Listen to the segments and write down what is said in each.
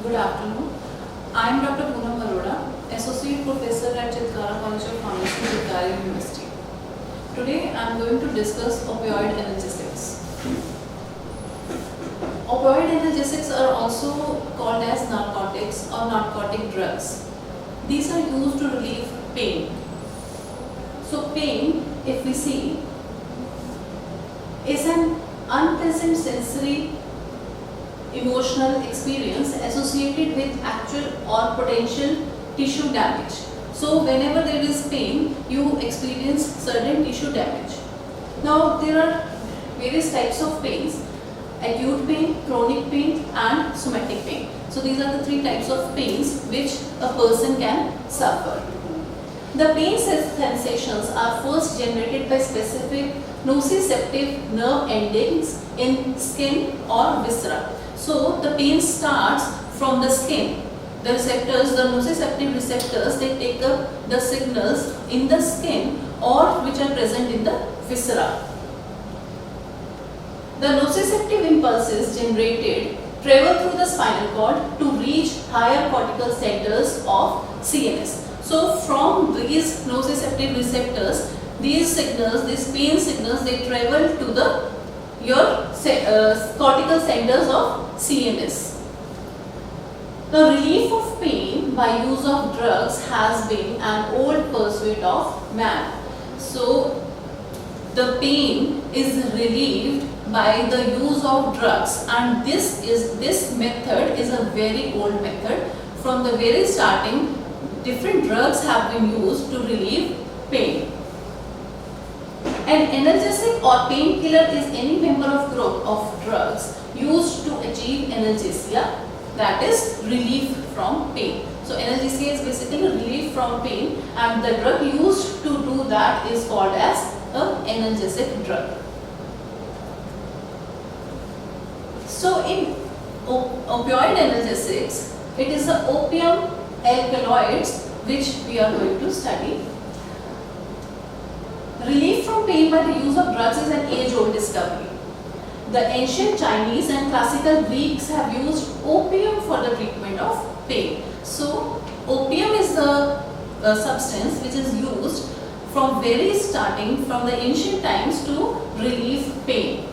Good afternoon. I am Dr. Poonam Arora, Associate Professor at Chitkara College of Pharmacy, Chitkara University. Today I am going to discuss opioid analgesics. Opioid analgesics are also called as narcotics or narcotic drugs. These are used to relieve pain. So pain, if we see, is an unpleasant sensory emotional experience associated with actual or potential tissue damage. So whenever there is pain, you experience certain tissue damage. Now there are various types of pains: acute pain, chronic pain and somatic pain. So these are the three types of pains which a person can suffer. The pain sensations are first generated by specific nociceptive nerve endings in skin or viscera. So the pain starts from the skin. The receptors, the nociceptive receptors, they take up the signals in the skin or which are present in the viscera. The nociceptive impulses generated travel through the spinal cord to reach higher cortical centers of CNS. So from these nociceptive receptors, these signals, these pain signals, they travel to your cortical centers of CNS. The relief of pain by use of drugs has been an old pursuit of man. So the pain is relieved by the use of drugs, and this method is a very old method. From the very starting, different drugs have been used to relieve pain. An analgesic or painkiller is any member of group of drugs used to achieve analgesia, that is relief from pain. So analgesia is basically relief from pain, and the drug used to do that is called as an analgesic drug. So in opioid analgesics, it is the opium alkaloids which we are going to study. Relief from pain by the use of drugs is an age-old discovery. The ancient Chinese and classical Greeks have used opium for the treatment of pain. So opium is the substance which is used from very starting, from the ancient times, to relieve pain.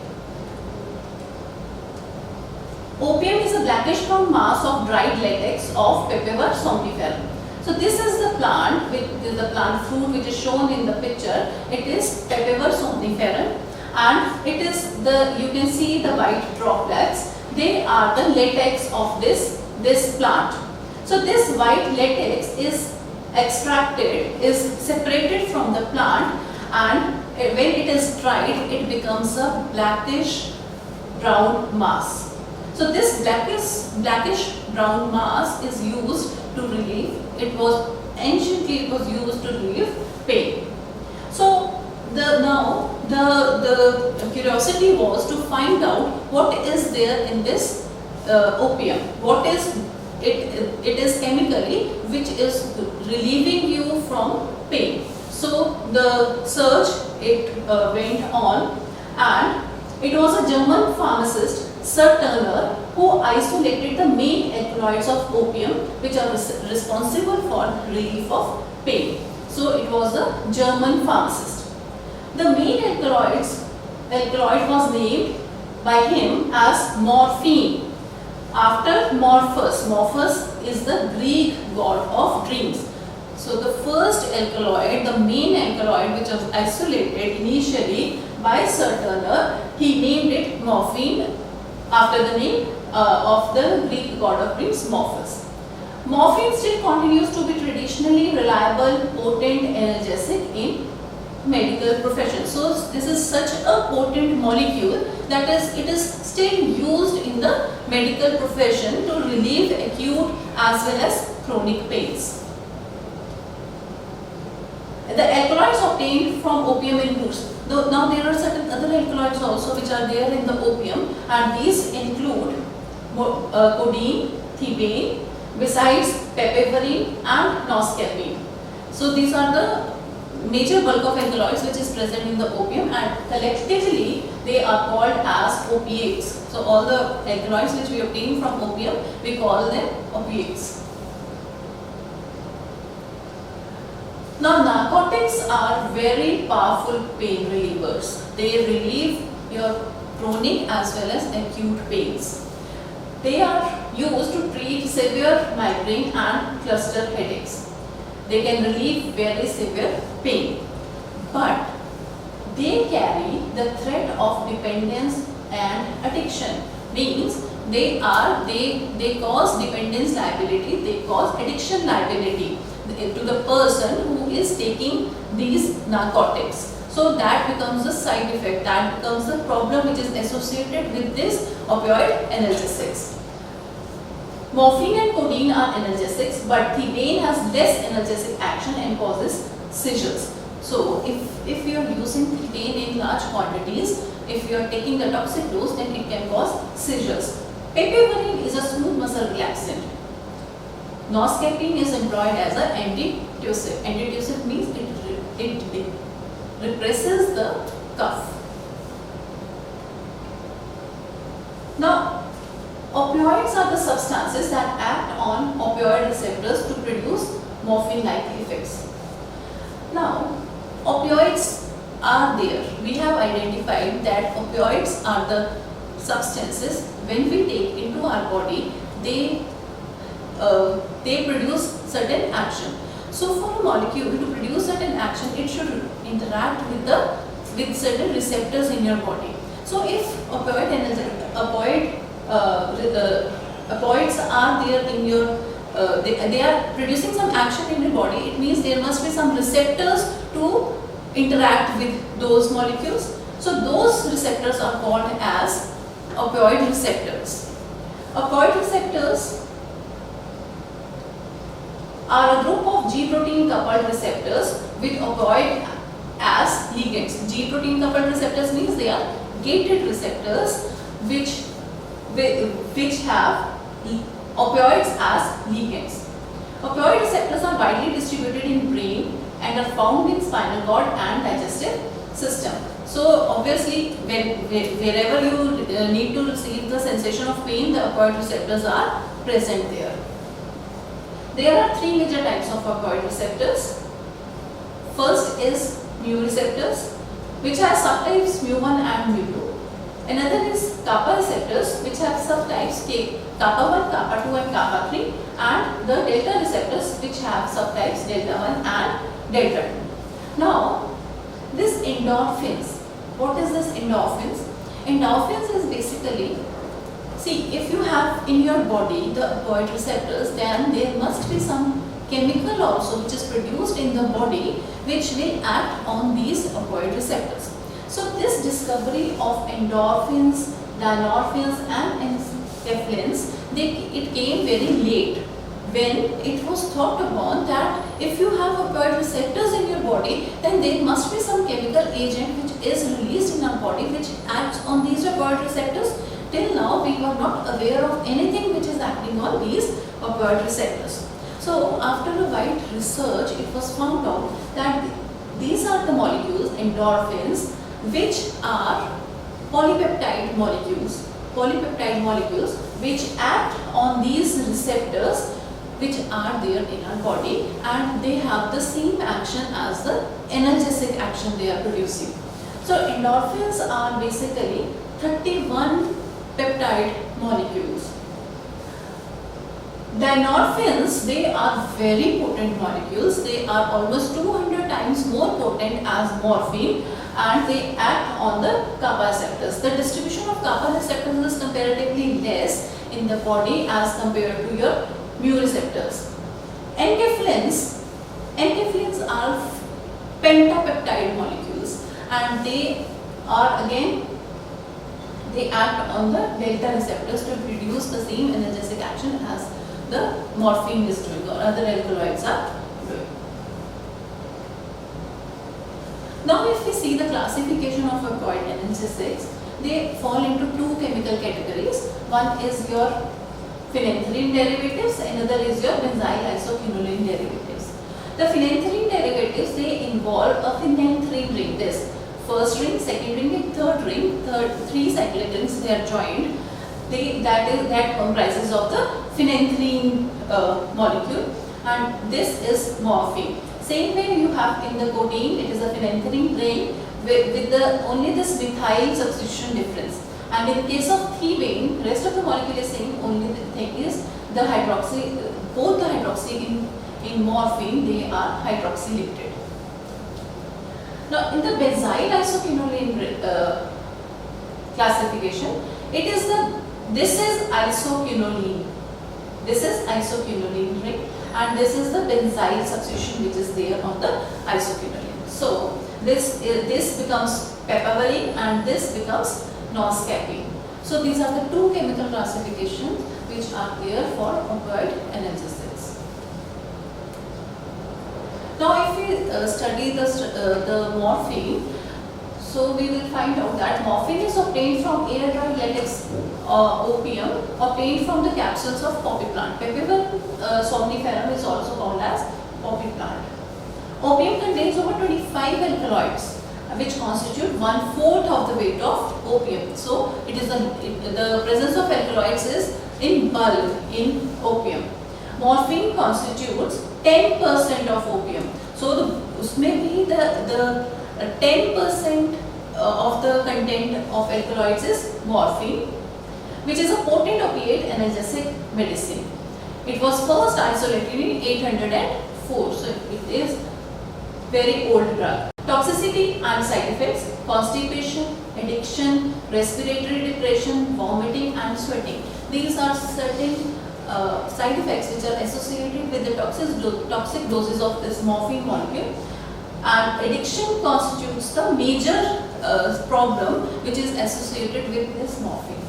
Opium is a blackish brown mass of dried latex of Papaver somniferum. So this is the plant, the plant fruit which is shown in the picture. It is Papaver somniferum, and it is you can see the white droplets. They are the latex of this plant. So this white latex is extracted, is separated from the plant, and when it is dried, it becomes a blackish brown mass. So this blackish brown mass is used to relieve. Anciently it was used to relieve pain. So now the curiosity was to find out what is there in this opium. What is it? It is chemically which is relieving you from pain. So the search went on, and it was a German pharmacist, Sir Turner, who isolated the main alkaloids of opium which are responsible for relief of pain. So it was a German pharmacist. The main alkaloid was named by him as morphine, after Morpheus. Morpheus is the Greek god of dreams. So the first alkaloid, the main alkaloid which was isolated initially by Sir Turner, he named it morphine after the name of the Greek god of dreams, Morpheus. Morphine still continues to be traditionally reliable, potent analgesic in medical profession. So this is such a potent molecule that it is still used in the medical profession to relieve acute as well as chronic pains. The alkaloids obtained from opium includes, now there are certain other alkaloids also which are there in the opium, and these include codeine, thebaine, besides papaverine and noscapine. So these are the major bulk of alkaloids which is present in the opium, and collectively they are called as opiates. So all the alkaloids which we obtain from opium, we call them opiates. Now narcotics are very powerful pain relievers. They relieve your chronic as well as acute pains. They are used to treat severe migraine and cluster headaches. They can relieve very severe pain, but they carry the threat of dependence and addiction. Means they cause dependence liability, they cause addiction liability to the person who is taking these narcotics. So that becomes the side effect, that becomes the problem which is associated with this opioid analgesics. Morphine and codeine are analgesics, but thebaine has less analgesic action and causes seizures. So if you are using thebaine in large quantities, if you are taking the toxic dose, then it can cause seizures. Piperine is a smooth muscle relaxant. Noscapine is employed as an antitussive. Antitussive means it represses the cough. Now, opioids are the substances that act on opioid receptors to produce morphine-like effects. Now, opioids are there. We have identified that opioids are the substances when we take into our body, they produce certain action. So for a molecule to produce certain action, it should interact with certain receptors in your body. So if opioids are there in your they are producing some action in your body, it means there must be some receptors to interact with those molecules. So those receptors are called as opioid receptors. Opioid receptors are a group of G protein coupled receptors with opioid as ligands. G protein coupled receptors means they are gated receptors which have opioids as ligands. Opioid receptors are widely distributed in brain and are found in spinal cord and digestive system. So obviously wherever you need to receive the sensation of pain, the opioid receptors are present there. There are three major types of opioid receptors. First is mu receptors, which have subtypes mu1 and mu2. Another is kappa receptors, which have subtypes kappa1, kappa2 and kappa3, and the delta receptors, which have subtypes delta1 and delta2. Now, this endorphins. What is this endorphins? Endorphins is basically, see, if you have in your body the opioid receptors, then there must be some chemical also which is produced in the body which will act on these opioid receptors. So this discovery of endorphins, dynorphins and enkephalins, it came very late, when it was thought upon that if you have opioid receptors in your body, then there must be some chemical agent which is released in our body which acts on these opioid receptors. Till now we were not aware of anything which is acting on these opioid receptors. So after a wide research, it was found out that these are the molecules, endorphins, which are polypeptide molecules which act on these receptors which are there in our body, and they have the same action as the analgesic action they are producing. So endorphins are basically 31 peptide molecules. Dynorphins, they are very potent molecules. They are almost 200 times more potent as morphine, and they act on the kappa receptors. The distribution of kappa receptors is comparatively less in the body as compared to your mu receptors. Enkephalins are pentapeptide molecules, and they are again, they act on the delta receptors to produce the same analgesic action as the morphine is doing or other alkaloids are doing. Now if we see the classification of opioid analgesics, they fall into two chemical categories. One is your phenanthrene derivatives, another is your benzyl isoquinoline derivatives. The phenanthrene derivatives, they involve a phenanthrene ring. This first ring, second ring and third ring, three cyclic rings, they are joined. That comprises of the phenanthrene molecule, and this is morphine. Same way you have in the codeine, it is a phenanthrene ring with the only this methyl substitution difference. And in the case of thebane, rest of the molecule is same, only the thing is the hydroxy, both the hydroxy in morphine, they are hydroxylated. Now in the benzyl isoquinoline classification, this is isoquinoline. This is isoquinoline ring, and this is the benzyl substitution which is there on the isoquinoline. So this becomes papaverine and this becomes noscapine. So these are the two chemical classifications which are there for opioid analgesics. Now if we study the morphine, so we will find out that morphine is obtained from air-dried latex opium obtained from the capsules of poppy plant. Papaver somniferum is also called as poppy plant. Opium contains over 25 alkaloids, which constitute 1/4 of the weight of opium. So it is the presence of alkaloids is in bulk in opium. Morphine constitutes 10% of opium. So उसमें भी the 10% of the content of alkaloids is morphine, which is a potent opiate analgesic medicine. It was first isolated in 804, so it is very old drug. Toxicity and side effects: constipation, addiction, respiratory depression, vomiting and sweating. These are certain side effects which are associated with the toxic doses of this morphine molecule. And addiction constitutes the major problem which is associated with this morphine.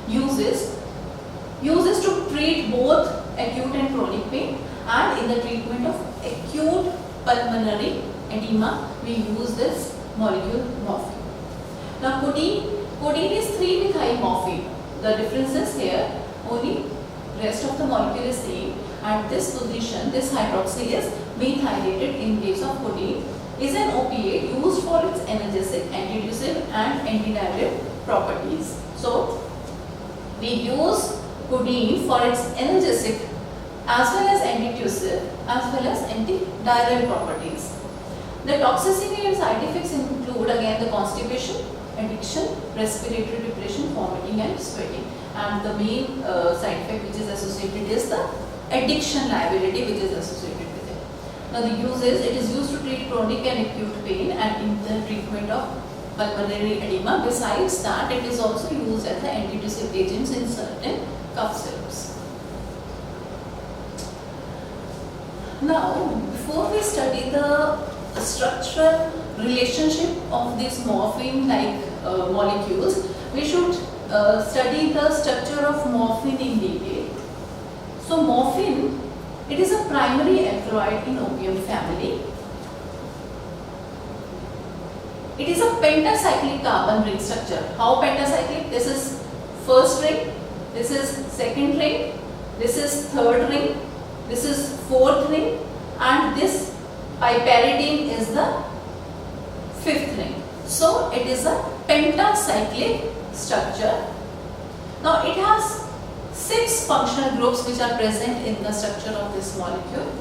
Uses to treat both acute and chronic pain, and in the treatment of acute pulmonary edema we use this molecule morphine. Now codeine is 3-methyl morphine. The difference is here, only rest of the molecule is same, and this position, this hydroxy is methylated in case of codeine, is an opiate used for its analgesic, antitussive and antidiarrheal properties. So we use codeine for its analgesic as well as antitussive as well as antidiarrheal properties. The toxicity and side effects include again the constipation, addiction, respiratory depression, vomiting and sweating. And the main side effect which is associated is the addiction liability which is associated with it. Now the uses, it is used to treat chronic and acute pain and in the treatment of pulmonary edema. Besides that, it is also used as the antitussive agents in certain cough syrups. Now, before we study the structural relationship of these morphine-like molecules, we should study the structure of morphine in detail. So morphine, it is a primary alkaloid in opium family. It is a pentacyclic carbon ring structure. How pentacyclic? This is first ring, this is second ring, this is third ring, this is fourth ring, and this piperidine is the fifth ring. So it is a pentacyclic structure. Now it has 6 functional groups which are present in the structure of this molecule.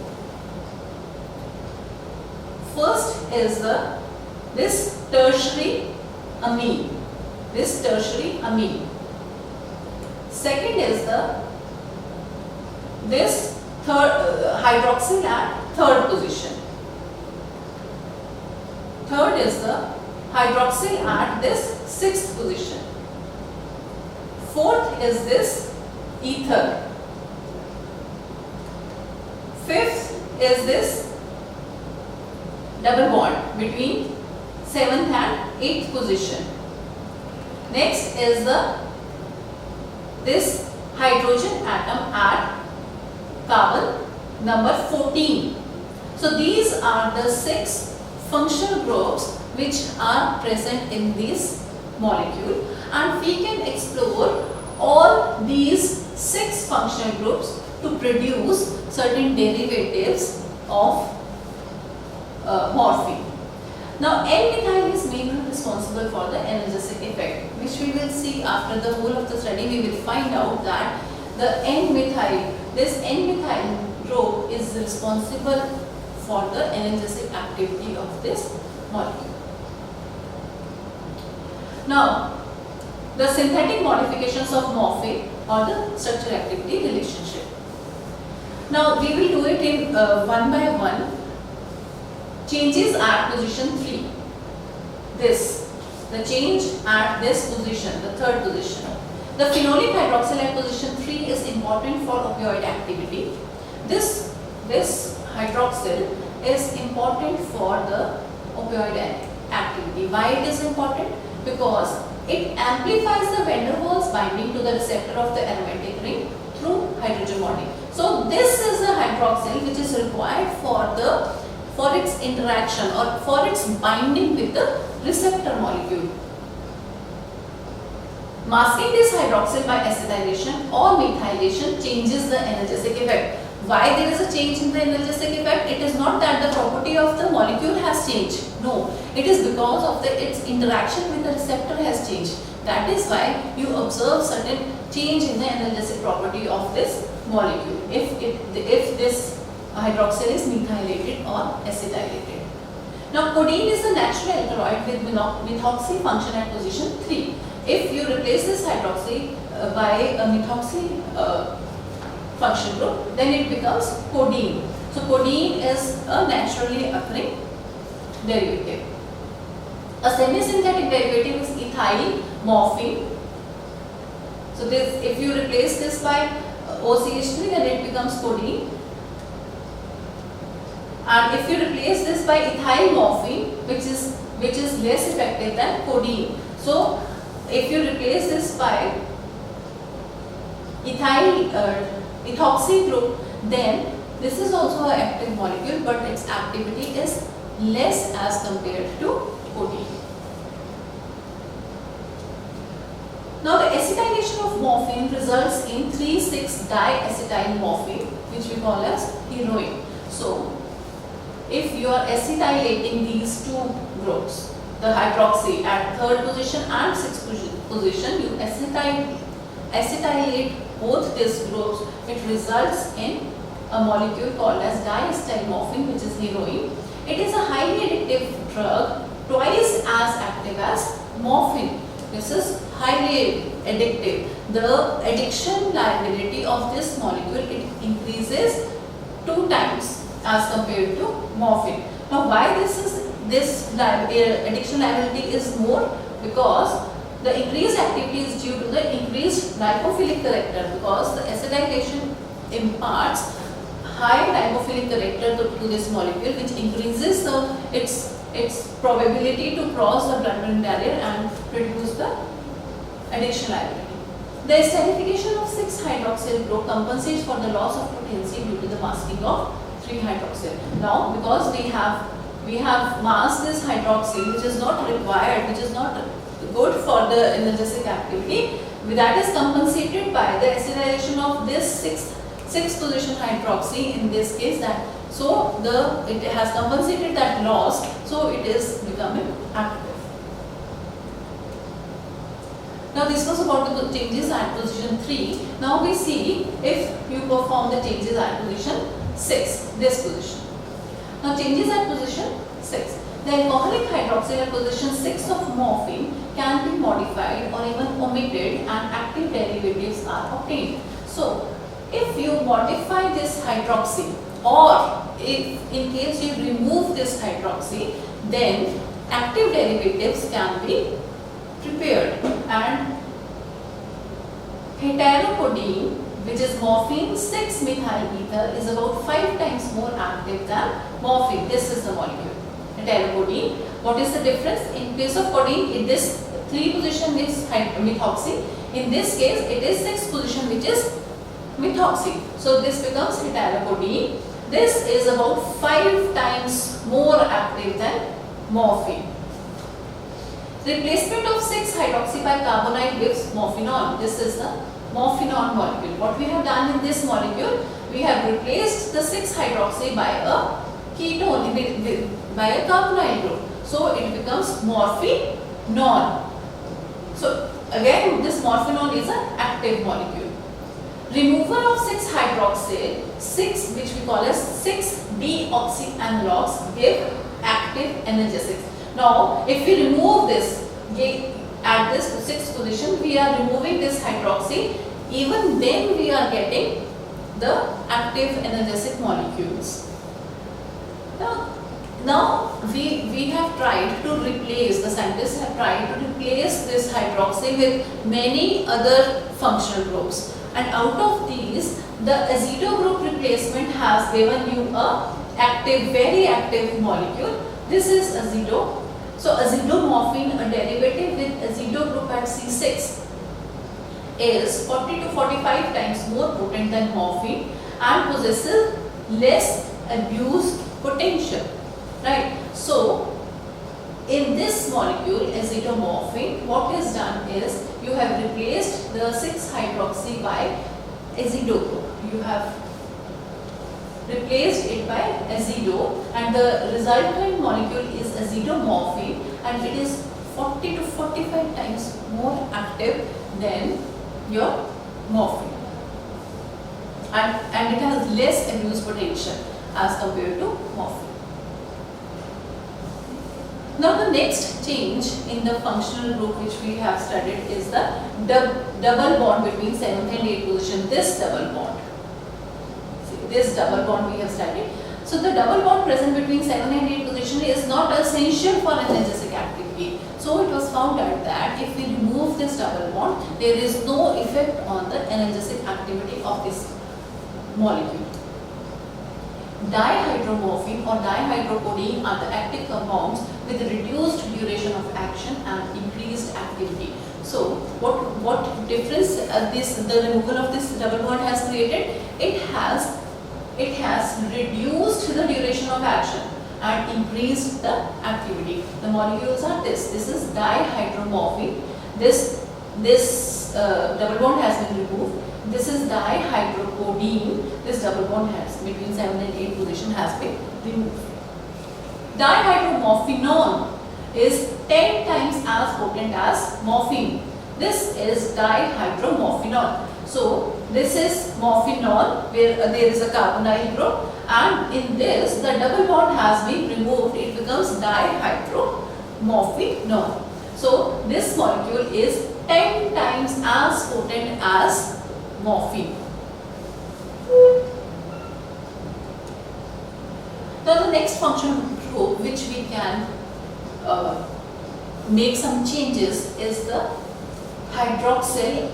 First is this tertiary amine. Second is this hydroxyl at third position. Third is the hydroxyl at this 6th position. Fourth is this ether. Fifth is this double bond between 7th and 8th position. Next is this hydrogen atom at carbon number 14. So these are the 6 functional groups which are present in this molecule, and we can explore all these 6 functional groups to produce certain derivatives of morphine. Now N-methyl is mainly responsible for the analgesic effect, which we will see after the whole of the study. We will find out that the N-methyl, this N-methyl group is responsible for the analgesic activity of this molecule. Now, the synthetic modifications of morphine or the structure activity relationship. Now, we will do it in one by one. Changes at position 3. The change at this position, the third position. The phenolic hydroxyl at position 3 is important for opioid activity. This hydroxyl is important for the opioid activity. Why it is important? Because it amplifies the van der Waals binding to the receptor of the aromatic ring through hydrogen bonding. So this is a hydroxyl which is required for its interaction or for its binding with the receptor molecule. Masking this hydroxyl by acetylation or methylation changes the analgesic effect. Why there is a change in the analgesic effect? It is not that the property of the molecule has changed. No, it is because of its interaction with the receptor has changed. That is why you observe certain change in the analgesic property of this molecule if this hydroxyl is methylated or acetylated. Now, codeine is a natural alkaloid with methoxy function at position 3. If you replace this hydroxy by a methoxy function group, then it becomes codeine. So, codeine is a naturally occurring derivative. A semi-synthetic derivative is ethyl morphine. So, if you replace this by OCH3, then it becomes codeine. And if you replace this by ethyl morphine, which is less effective than codeine. So, if you replace this by ethoxy group, then this is also an active molecule, but its activity is less as compared to codeine. Now, the acetylation of morphine results in 3,6-diacetyl morphine, which we call as heroin. So, if you are acetylating these two groups, the hydroxy at third position and sixth position, you acetylate both these groups, it results in a molecule called as diacetyl morphine, which is heroin. It is a highly addictive drug, twice as active as morphine. This is highly addictive. The addiction liability of this molecule, it increases 2 times as compared to morphine. Now, why this addiction liability is more? Because the increased activity is due to the increased lipophilic character, because the acetylation imparts high lipophilic character to this molecule, which increases its probability to cross the blood-brain barrier and produce the addiction liability. The esterification of 6-hydroxyl group compensates for the loss of potency due to the masking of 3-hydroxyl. Now, because we have masked this hydroxyl, which is not required, which is not good for the analgesic activity, that is compensated by the acetylation of this 6th position hydroxy in this case. It has compensated that loss, so it is becoming active. Now, this was about the changes at position 3. Now, we see if you perform the changes at position 6, this position. Now, changes at position 6. The alcoholic hydroxyl at position 6 of morphine can be modified or even omitted and active derivatives are obtained. So, if you modify this hydroxy, or if in case you remove this hydroxy, then active derivatives can be prepared, and heterocodeine, which is morphine 6-methyl ether, is about 5 times more active than morphine. This is the molecule, heterocodeine. What is the difference? In case of codeine, this 3 position is methoxy. In this case, it is 6th position, which is methoxy. So this becomes heterocodeine. This is about 5 times more active than morphine. Replacement of 6-hydroxy by carbonate gives morphinol. This is the morphinol molecule. What we have done in this molecule, we have replaced the 6-hydroxy by a ketone, by a carbonyl group. So it becomes morphinol. So again, this morphinol is an active molecule. Removal of 6-hydroxyl, 6 which we call as 6-deoxyanalogs give active analgesics. Now, if we remove this, at this 6th position, we are removing this hydroxy, even then we are getting the active analgesic molecules. Now we have tried to replace, the scientists have tried to replace this hydroxy with many other functional groups, and out of these the azido group replacement has given you a active, very active molecule. This is azido. So azidomorphine, a derivative with azido group at C6, is 40 to 45 times more potent than morphine and possesses less abuse potential. Right. So in this molecule azidomorphine, what is done is you have replaced the 6-hydroxy by azido group. You have replaced it by azido, and the resultant molecule is azidomorphine, and it is 40 to 45 times more active than your morphine, and it has less abuse potential as compared to morphine. Now the next change in the functional group which we have studied is the double bond between 7th and 8th position. This double bond. This double bond we have studied. So the double bond present between 7th and 8th position is not essential for analgesic activity. So it was found out that if we remove this double bond, there is no effect on the analgesic activity of this molecule. Dihydromorphine or dihydrocodeine are the active compounds with reduced duration of action and increased activity. So what difference the removal of this double bond has created? It has reduced the duration of action and increased the activity. The molecules are this is dihydromorphine. This double bond has been removed. This is dihydrocodeine. This double bond has between 7 and 8 position has been removed. Dihydromorphinol is 10 times as potent as morphine. This is dihydromorphinol. So this is morphinol where there is a carbonyl group, and in this the double bond has been removed. It becomes dihydromorphinol. So this molecule is 10 times as potent as morphine. Now the next functional group which we can make some changes is the hydroxyl,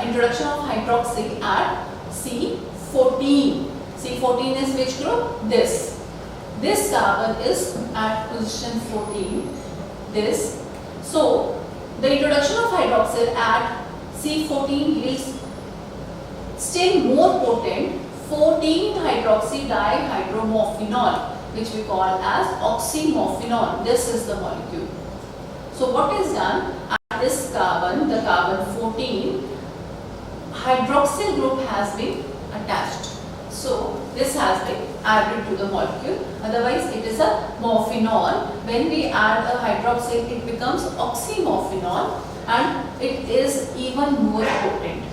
introduction of hydroxy at C14. C14 is which group? This carbon is at position 14. This. So the introduction of hydroxyl at C14 yields still more potent 14-hydroxy dihydromorphinol, which we call as oxymorphinol. This is the molecule. So what is done at this carbon, the carbon 14, hydroxyl group has been attached. So this has been added to the molecule. Otherwise it is a morphinol. When we add a hydroxyl, it becomes oxymorphinol, and it is even more potent.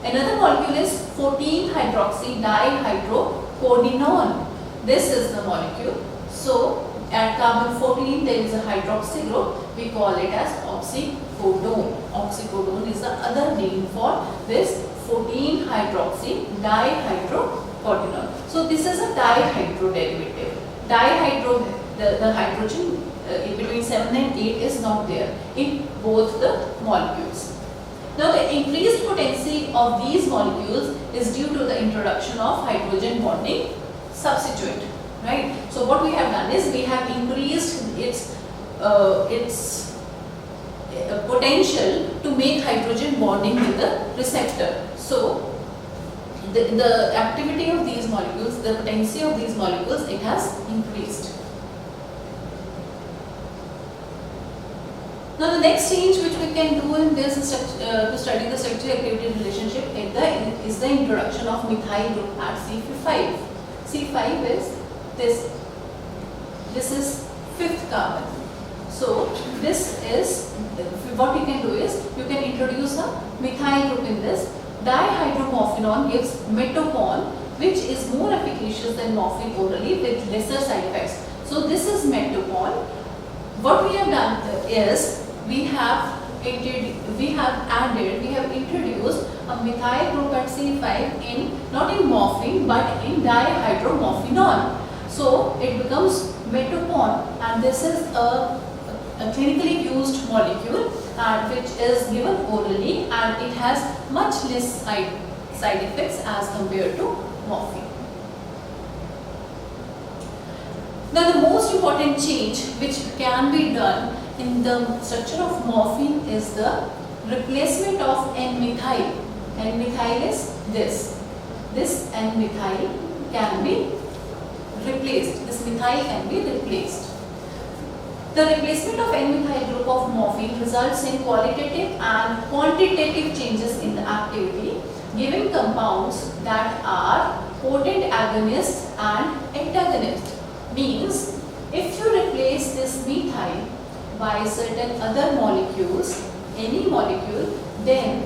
Another molecule is 14-hydroxy dihydrocodeinol. This is the molecule. So at carbon 14 there is a hydroxy group. We call it as oxycodone. Oxycodone is the other name for this 14-hydroxy dihydrocodeinol. So this is a dihydro derivative. Dihydro, the hydrogen in between 7 and 8 is not there in both the molecules. Now the increased potency of these molecules is due to the introduction of hydrogen bonding substituent, right? So what we have done is we have increased its potential to make hydrogen bonding with the receptor. So the activity of these molecules, the potency of these molecules, it has increased. Now the next change which we can do in this to study the structure activity relationship is the introduction of methyl group at C5. C5 is this. This is 5th carbon. So this is what you can do is you can introduce a methyl group in this. Dihydromorphinone gives metopon, which is more efficacious than morphine orally with lesser side effects. So this is metopon. What we have done is we have introduced a methyl group at C5 in not in morphine but in dihydromorphinone. So it becomes metopon, and this is a clinically used molecule which is given orally, and it has much less side effects as compared to morphine. Now the most important change which can be done in the structure of morphine is the replacement of N-methyl. N-methyl is this. This N-methyl can be replaced. This methyl can be replaced. The replacement of N-methyl group of morphine results in qualitative and quantitative changes in the activity, giving compounds that are potent agonists and antagonists. Means if you replace this methyl by certain other molecules, any molecule, then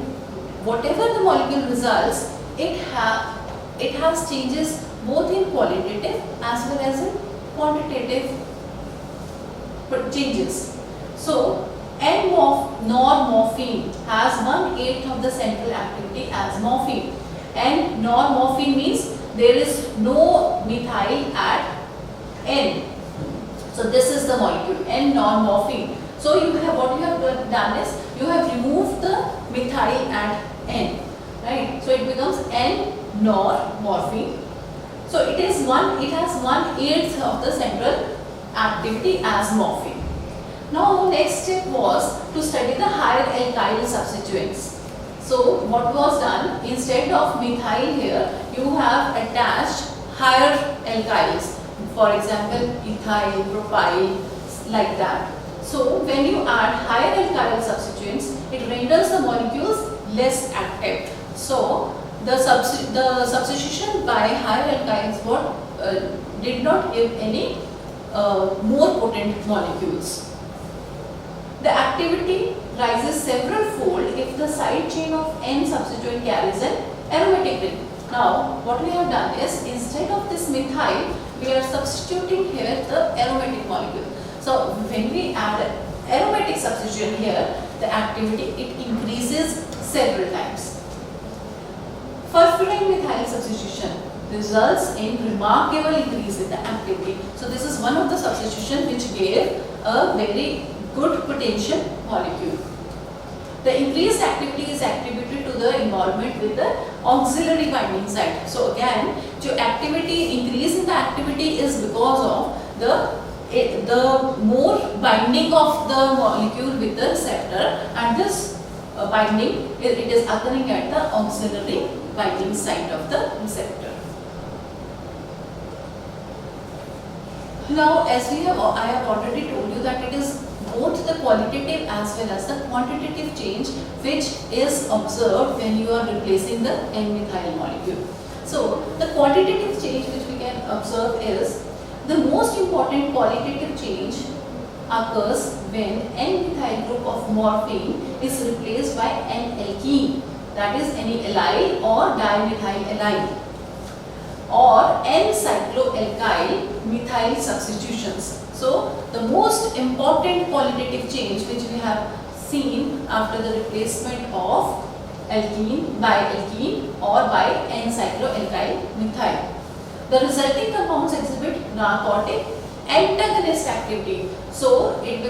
whatever the molecule results, it has changes both in qualitative as well as in quantitative changes. So N-normorphine has 1/8 of the central activity as morphine. N-normorphine means there is no methyl at N. So this is the molecule N-normorphine. So you have what you have done is you have removed the methyl at N, right? So it becomes N-normorphine. So it has 1/8 of the central activity as morphine. Now next step was to study the higher alkyl substituents. So what was done, instead of methyl here you have attached higher alkyls, for example ethyl, propyl, like that. So when you add higher alkyl substituents, it renders the molecules less active. So the substitution by higher alkyls did not give any more potent molecules. The activity rises several fold if the side chain of N substituent carries an aromatic ring. Now what we have done is, instead of this methyl, we are substituting here the aromatic molecule. So when we add aromatic substitution here, the activity it increases several times. Furfuryl methyl substitution results in remarkable increase in the activity. So this is one of the substitution which gave a very good potential molecule. The increased activity is attributed to the involvement with the auxiliary binding site. So again, the activity increase in the activity is because of the more binding of the molecule with the receptor, and this binding it is occurring at the auxiliary binding site of the receptor. Now as I have already told you that it is both the qualitative as well as the quantitative change which is observed when you are replacing the N-methyl molecule. So the quantitative change which we can observe is the most important qualitative change occurs when N-methyl group of morphine is replaced by N-alkene, that is any allyl or dimethyl allyl, or N-cycloalkyl methyl substitutions. So the most important qualitative change which we have seen after the replacement of alkene by alkene or by N-cycloalkyl methyl, the resulting compounds exhibit narcotic antagonist activity. So it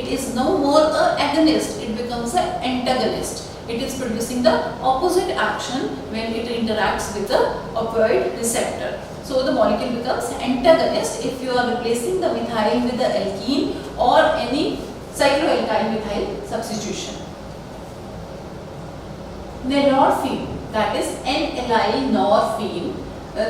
is no more an agonist, it becomes an antagonist. It is producing the opposite action when it interacts with the opioid receptor. So the molecule becomes antagonist if you are replacing the methyl with the alkene or any cycloalkyl methyl substitution. Normorphine, that is N-allyl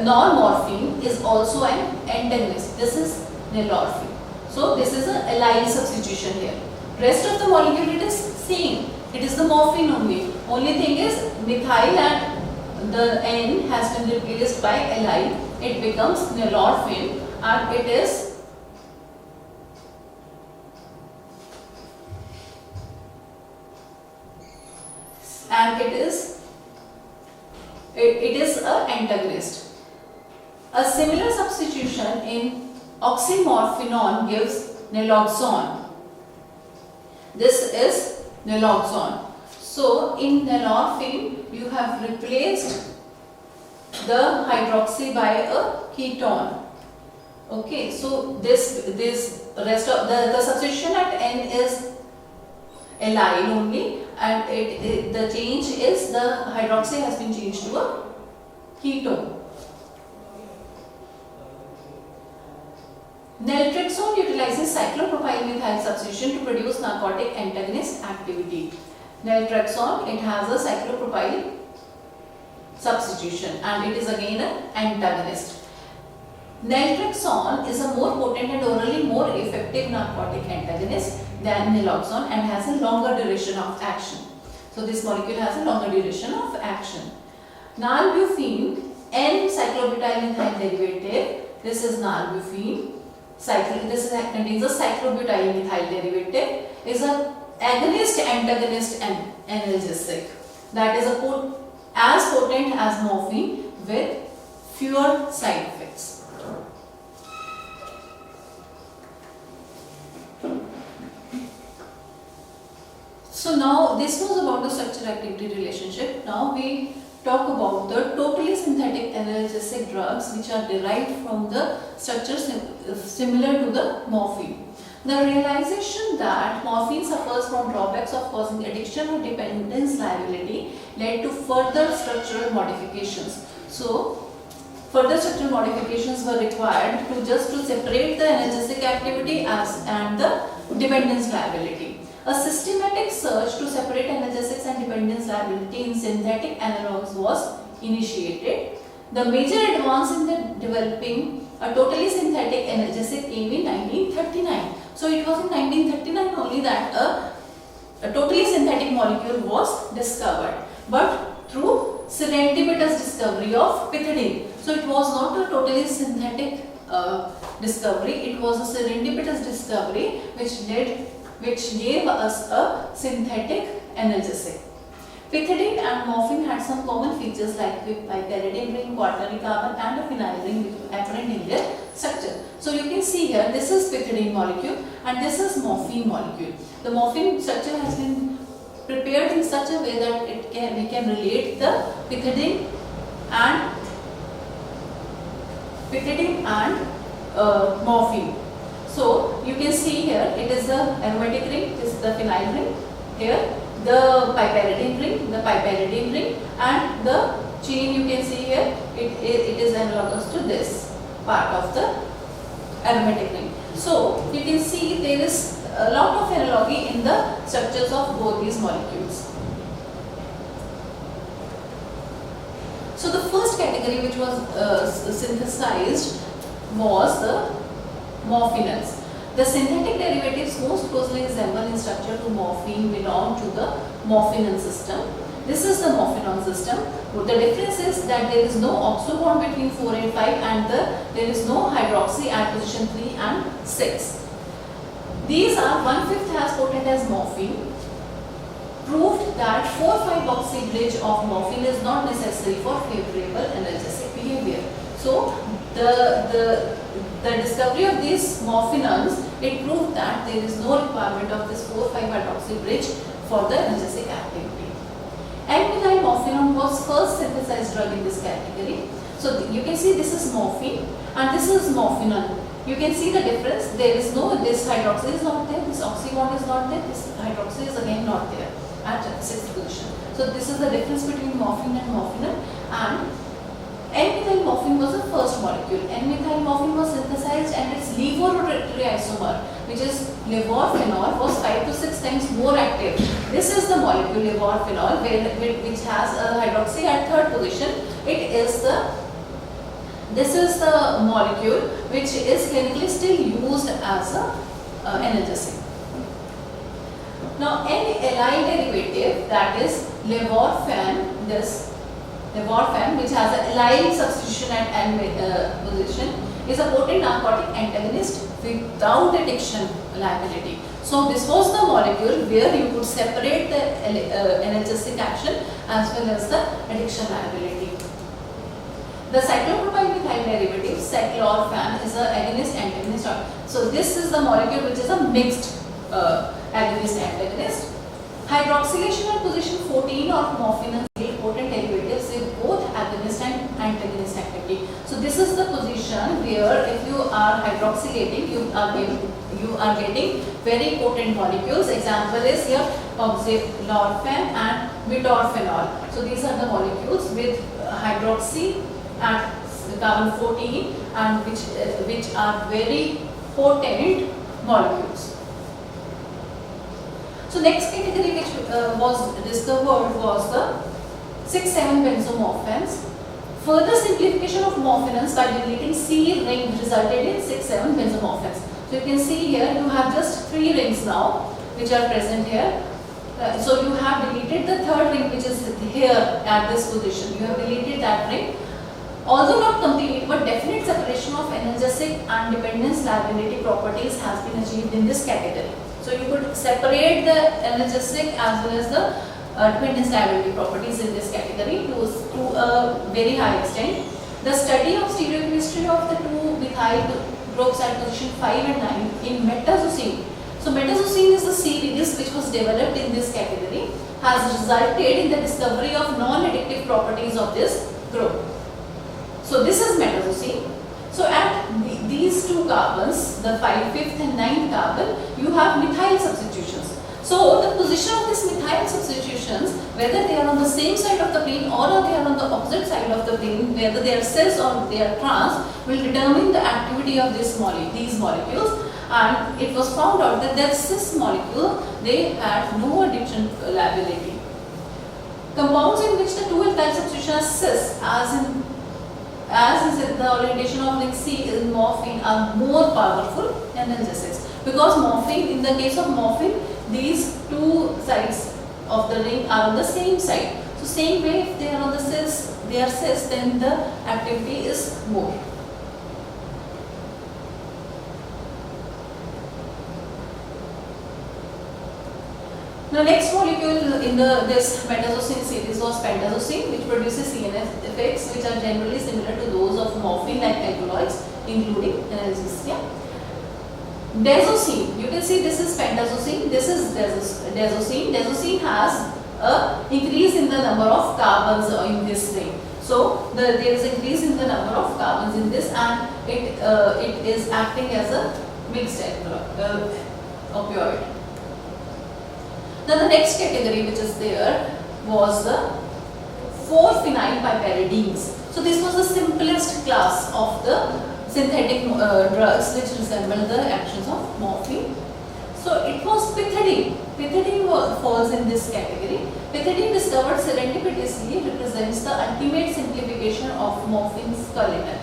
normorphine is also an antagonist. This is normorphine. So this is an allyl substitution here. Rest of the molecule it is same. It is the morphine only. Only thing is methyl and the N has been replaced by allyl. It becomes normorphine and it is and it is an antagonist. A similar substitution in oxymorphinol gives naloxone. This is naloxone. So in nalorphine you have replaced the hydroxy by a ketone. Okay, so this rest of the substitution at N is allyl only, and the change is the hydroxy has been changed to a ketone. Naltrexone utilizes cyclopropyl methyl substitution to produce narcotic antagonist activity. Naltrexone, it has a cyclopropyl substitution and it is again an antagonist. Naltrexone is a more potent and orally more effective narcotic antagonist than naloxone and has a longer duration of action. So this molecule has a longer duration of action. Nalbuphine, N-cyclobutyl methyl derivative. This is nalbuphine. This contains a cyclobutyl methyl derivative. Is a agonist, antagonist, and analgesic. That is as potent as morphine with fewer side effects. So now this was about the structure activity relationship. Now we talk about the totally synthetic analgesic drugs which are derived from the structure similar to the morphine. The realization that morphine suffers from drawbacks of causing addiction or dependence liability led to further structural modifications. So further structural modifications were required to separate the analgesic activity and the dependence liability. A systematic search to separate analgesics and dependence liability in synthetic analogues was initiated. The major advance in the developing a totally synthetic analgesic came in 1939. So it was in 1939 only that a totally synthetic molecule was discovered, but through serendipitous discovery of pethidine. So it was not a totally synthetic discovery, it was a serendipitous discovery which gave us a synthetic analgesic. Pethidine and morphine had some common features like piperidine ring, quaternary carbon and a phenyl ring which were apparent in their structure. So you can see here, this is pethidine molecule and this is morphine molecule. The morphine structure has been prepared in such a way that we can relate the pethidine and morphine. So you can see here, it is the aromatic ring, this is the phenyl ring, here the piperidine ring, and the chain you can see here, it is analogous to this part of the aromatic ring. So you can see there is a lot of analogy in the structures of both these molecules. So the first category which was synthesized was the morphinols. The synthetic derivatives most closely resemble in structure to morphine belong to the morphinol system. This is the morphinol system. The difference is that there is no oxo bond between 4 and 5 and there is no hydroxy at position 3 and 6. These are 1/5 as potent as morphine. Proved that 4,5-oxy bridge of morphine is not necessary for favorable analgesic behavior. So the discovery of these morphinols, it proved that there is no requirement of this 4,5-hydroxy bridge for the analgesic activity. N-methyl morphinol was first synthesized drug in this category. So you can see this is morphine and this is morphinol. You can see the difference. There is no, this hydroxy is not there, this oxy bond is not there, this hydroxy is again not there at 6th position. So this is the difference between morphine and morphinol. And N-methyl morphine was the first molecule. N-methyl morphine was synthesized and its levorotatory isomer, which is levorphenol, was 5 to 6 times more active. This is the molecule levorphenol, which has a hydroxy at 3rd position. This is the molecule which is clinically still used as an analgesic. Now, N-allyl derivative, that is levorphan, this Warfarin, which has a allyl substitution at position, is a potent narcotic antagonist without addiction liability. So this was the molecule where you could separate the analgesic action as well as the addiction liability. The cyclopropyl methyl derivative, cyclorphan, is an agonist antagonist. So this is the molecule which is a mixed agonist antagonist. Hydroxylation at position 14 of morphine and potent derivatives with both agonist and antagonist activity. So this is the position where if you are hydroxylating, you are getting very potent molecules. Example is here oxylorphan and butorphanol. So these are the molecules with hydroxy at carbon 14 and which are very potent molecules. So next category which was discovered was the 6,7-benzomorphins. Further simplification of morphines by deleting C ring resulted in 6,7-benzomorphins. So you can see here you have just 3 rings now which are present here. So you have deleted the third ring which is here at this position. You have deleted that ring. Although not complete, but definite separation of analgesic and dependence liability properties has been achieved in this category. So you could separate the analgesic as well as the dependence liability properties in this category to a very high extent. The study of stereochemistry of the 2-methyl groups at position 5 and 9 in metazocine. So metazocine is the series which was developed in this category, has resulted in the discovery of non-addictive properties of this group. So this is metazocine. So at these 2 carbons, the 5th and 9th carbon, you have methyl substitutions. So the position of these methyl substitutions, whether they are on the same side of the plane or they are on the opposite side of the plane, whether they are cis or they are trans, will determine the activity of these molecules. And it was found out that that cis molecule, they had no addiction liability. Compounds in which the 2-alkyl substitution is cis, as is the orientation of ring C in morphine, are more powerful than analgesics. Because morphine, in the case of morphine, these 2 sides of the ring are on the same side. So same way, if they are on the cis, then the activity is more. The next molecule in this metazocine series was pentazocine, which produces CNS effects which are generally similar to those of morphine-like alkaloids, including analgesia. Dazosine, you can see this is pentazocine, this is dazosine. Dazosine has a increase in the number of carbons in this ring. So there is increase in the number of carbons in this, and it is acting as a mixed opioid. Now the next category which is there was the 4-phenylpiperidines. So this was the simplest class of the synthetic drugs which resemble the actions of morphine. So it was pithidine. Pithidine falls in this category. Pithidine, discovered serendipitously, represents the ultimate simplification of morphine's skeleton.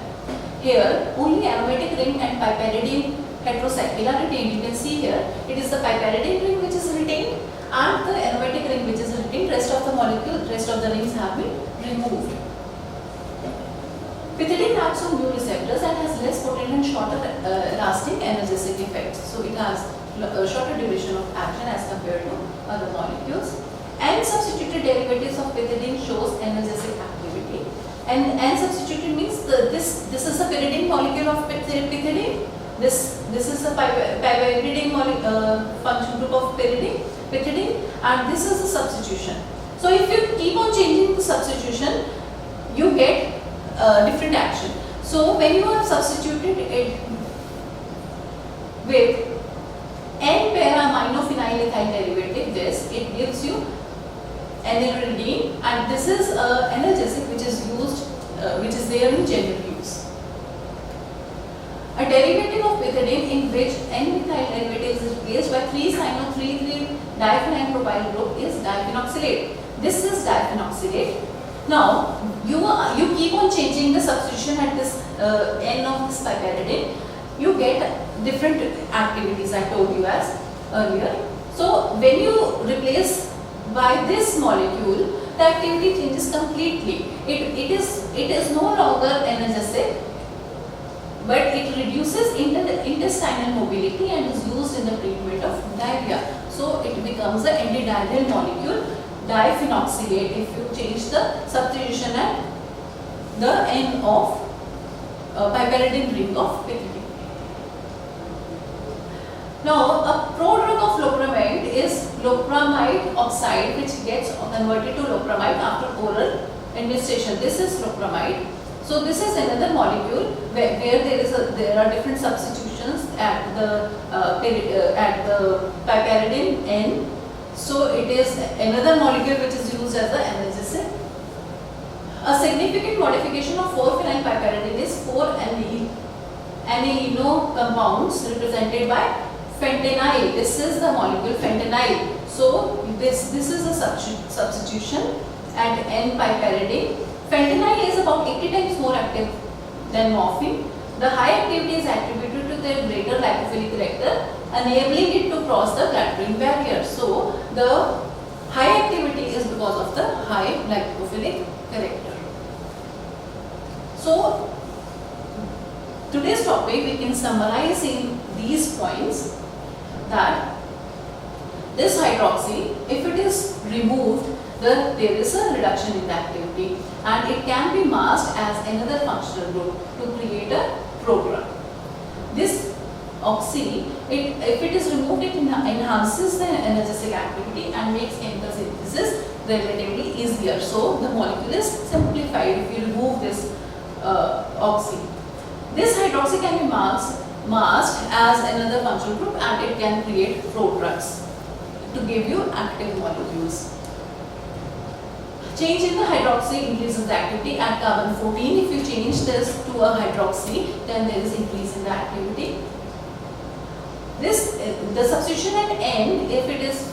Here only aromatic ring and piperidine heterocycle are retained. You can see here it is the piperidine ring which is retained and the aromatic ring which is retained. Rest of the rings have been removed. Pithidine acts on mu receptors and has less potent and shorter lasting analgesic effects. So it has a shorter duration of action as compared to other molecules. And substituted derivatives of pithidine shows analgesic activity. And substituted means this is a pyridine molecule of pithidine. This is a pyridine function group of pithidine, and this is a substitution. So if you keep on changing the substitution, you get different action. So when you have substituted it with N-para-aminophenylethyl derivative, it gives you aniline, and this is analgesic which is used, which is there in general use. A derivative of pithidine in which N-methyl derivative is replaced by 3-cyano-3,3 diphenylpropyl group is diphenoxylate. This is diphenoxylate. Now you keep on changing the substitution at this N of this piperidine. You get different activities I told you as earlier. So when you replace by this molecule the activity changes completely. It is no longer analgesic, but it reduces intestinal mobility and is used in the treatment of diarrhea. So it becomes an antidiarrheal molecule, diphenoxylate, if you change the substitution at the end of piperidine ring of pyridine. Now, a prodrug of loperamide is loperamide oxide, which gets converted to loperamide after oral administration. This is loperamide. So this is another molecule where there are different substitutions at the piperidine end. So it is another molecule which is used as an analgesic. A significant modification of 4-phenylpiperidine is 4-aniline compounds represented by fentanyl. This is the molecule fentanyl. So this is a substitution at N-piperidine. Fentanyl is about 80 times more active than morphine. The high activity is attributed to their greater lipophilic character, enabling it to cross the blood-brain barrier. So the high activity is because of the high lipophilic character. So today's topic we can summarize in these points that this hydroxy, if it is removed, there is a reduction in the activity and it can be masked as another functional group to create a prodrug. This oxy, if it is removed, it enhances the analgesic activity and makes chemical synthesis relatively easier. So the molecule is simplified if you remove this oxy. This hydroxy can be masked as another functional group and it can create prodrugs to give you active molecules. Change in the hydroxy increases the activity at carbon 14. If you change this to a hydroxy, then there is increase in the activity. The substitution at N, if it is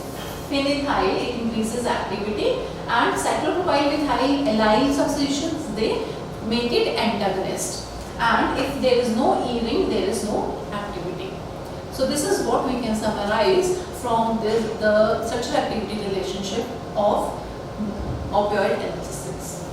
phenethyl, it increases activity, and cyclopropyl methyl allyl substitutions, they make it antagonist. And if there is no E ring, there is no activity. So this is what we can summarize from the structure activity relationship of opioid analgesics.